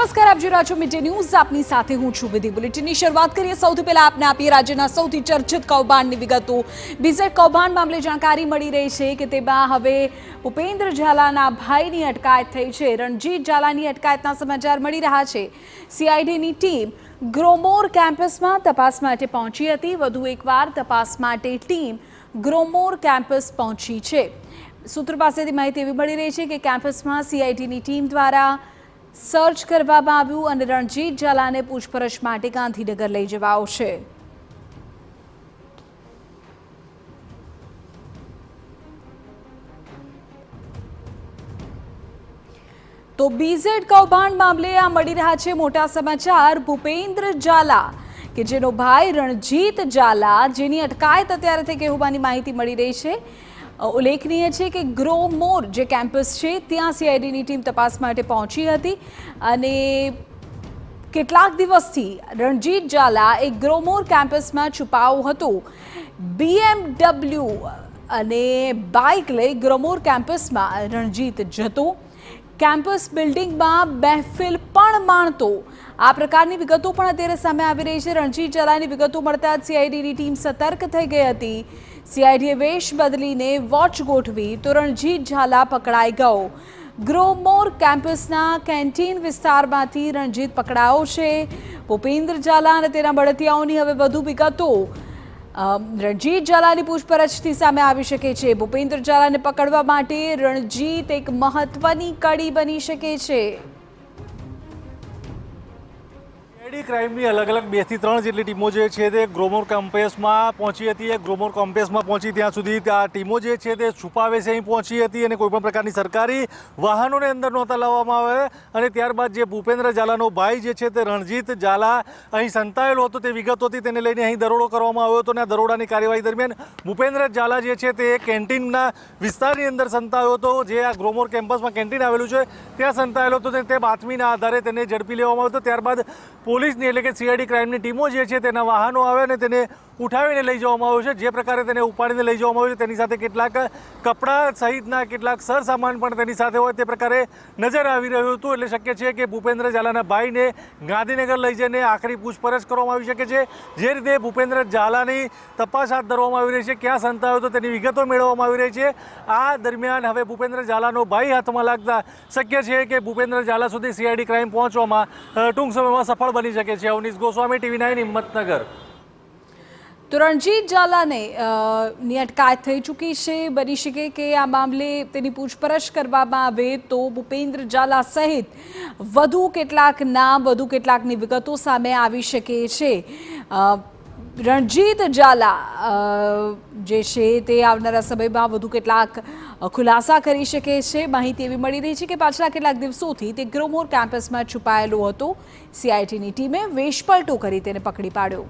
નમસ્કાર, આપ જોઈ રહ્યા છો મિડ ડે ન્યૂઝ. આપની સાથે હું છું વિધિ. બુલેટિનની શરૂઆત કરીએ. સૌથી પહેલા આપને આપીએ રાજ્યના સૌથી ચર્ચિત કૌભાંડની વિગતો. બીઝેડ કૌભાંડ મામલે જાણકારી મળી રહી છે કે તેમાં હવે ભૂપેન્દ્ર ઝાલાના ભાઈની અટકાયત થઈ છે. રણજીત ઝાલાની અટકાયતના સમાચાર મળી રહ્યા છે. સીઆઈડીની ટીમ ગ્રોમોર કેમ્પસમાં તપાસ માટે પહોંચી હતી. વધુ એકવાર તપાસ માટે ટીમ ગ્રોમોર કેમ્પસ પહોંચી છે. સૂત્રો પાસેથી માહિતી એવી મળી રહી છે કે કેમ્પસમાં સીઆઈડીની ટીમ દ્વારા સર્ચ કરવામાં આવ્યું અને રણજીત ઝાલાને પૂછપરછ માટે ગાંધીનગર લઈ જવાયો છે. તો બીઝેડ કૌભાંડ મામલે આ મળી રહ્યા છે મોટા સમાચાર. ભૂપેન્દ્ર ઝાલા કે જેનો ભાઈ રણજીત ઝાલા, જેની અટકાયત અત્યારે થઈ ગઈ હોવાની માહિતી મળી રહી છે. ઉલ્લેખનીય છે કે ગ્રોમોર જે કેમ્પસ છે ત્યાં સીઆઈડીની ટીમ તપાસ માટે પહોંચી હતી અને કેટલાક દિવસથી રણજીત ઝાલા એક ગ્રોમોર કેમ્પસમાં છુપાયો હતો. BMW અને બાઇક લઈ ગ્રોમોર કેમ્પસમાં રણજીત જતો. કેમ્પસ બિલ્ડિંગમાં મહેફિલ પણ માણતો. આ પ્રકારની વિગતો પણ અત્યારે સામે આવી રહી છે. રણજીત ઝાલાની વિગતો મળતા જ સીઆઈડીની ટીમ સતર્ક થઈ ગઈ હતી. સીઆઈડીએ વેશ બદલીને વોચ ગોઠવી તો રણજીત ઝાલા પકડાઈ ગયો. ગ્રોમોર કેમ્પસના કેન્ટીન વિસ્તારમાંથી રણજીત પકડાયો છે. ભૂપેન્દ્ર ઝાલા અને તેના બળતિયાઓની હવે વધુ વિગતો રણજીત ઝાલાની પૂછપરછથી સામે આવી શકે છે. ભૂપેન્દ્ર ઝાલાને પકડવા માટે રણજીત એક મહત્વની કડી બની શકે છે. ક્રાઇમની અલગ અલગ 2 થી 3 જેટલી ટીમો જે છે તે ગ્રોમોર કેમ્પસમાં પહોંચી હતી. ગ્રોમોર કેમ્પસમાં પહોંચી ત્યાં સુધી આ ટીમો જે છે તે છુપાવે છે અહીં પહોંચી હતી અને કોઈપણ પ્રકારની સરકારી વાહનોને અંદર નહોતા લાવવામાં આવે. અને ત્યારબાદ જે ભૂપેન્દ્ર ઝાલાનો ભાઈ જે છે તે રણજીત ઝાલા અહીં સંતાયેલો હતો તે વિગતો હતી, તેને લઈને અહીં દરોડો કરવામાં આવ્યો હતો. અને આ દરોડાની કાર્યવાહી દરમિયાન ભૂપેન્દ્ર ઝાલા જે છે તે કેન્ટીનના વિસ્તારની અંદર સંતાયો હતો. જે આ ગ્રોમોર કેમ્પસમાં કેન્ટીન આવેલું છે ત્યાં સંતાયેલો હતો. તે બાતમીના આધારે તેને ઝડપી લેવામાં આવ્યો હતો. ત્યારબાદ પોલીસની એટલે કે સીઆઈડી ક્રાઇમની ટીમો જે છે તેના વાહનો આવે અને તેને ઉઠાવીને લઈ જવામાં આવ્યું છે. જે પ્રકારે તેને ઉપાડીને લઈ જવામાં આવ્યું છે તેની સાથે કેટલાક કપડાં સહિતના કેટલાક સરસામાન પણ તેની સાથે હોય તે પ્રકારે નજર આવી રહ્યું હતું. એટલે શક્ય છે કે ભૂપેન્દ્ર ઝાલાના ભાઈને ગાંધીનગર લઈ જઈને આખરી પૂછપરછ કરવામાં આવી શકે છે. જે રીતે ભૂપેન્દ્ર ઝાલાની તપાસ હાથ ધરવામાં આવી રહી છે, ક્યાં સંતાયો હતો તેની વિગતો મેળવવામાં આવી રહી છે. આ દરમિયાન હવે ભૂપેન્દ્ર ઝાલાનો ભાઈ હાથમાં લાગતા શક્ય છે કે ભૂપેન્દ્ર ઝાલા સુધી સીઆઈડી ક્રાઇમ પહોંચવામાં ટૂંક સમયમાં સફળ બની શકે છે. અવનીશ ગોસ્વામી, TV9 હિંમતનગર. તો રણજીત ઝાલાને ની અટકાયત થઈ ચૂકી છે. બની શકે કે આ મામલે તેની પૂછપરછ કરવામાં આવે તો ભૂપેન્દ્ર ઝાલા સહિત વધુ કેટલાક નામ, વધુ કેટલાકની વિગતો સામે આવી શકે છે. રણજીત ઝાલા જે છે તે આવનારા સમયમાં વધુ કેટલાક ખુલાસા કરી શકે છે. માહિતી એવી મળી રહી છે કે પાછલા કેટલાક દિવસોથી તે ગ્રોમોર કેમ્પસમાં છુપાયેલો હતો. સીઆઈટીની ટીમે વેશપલટો કરી તેને પકડી પાડ્યો.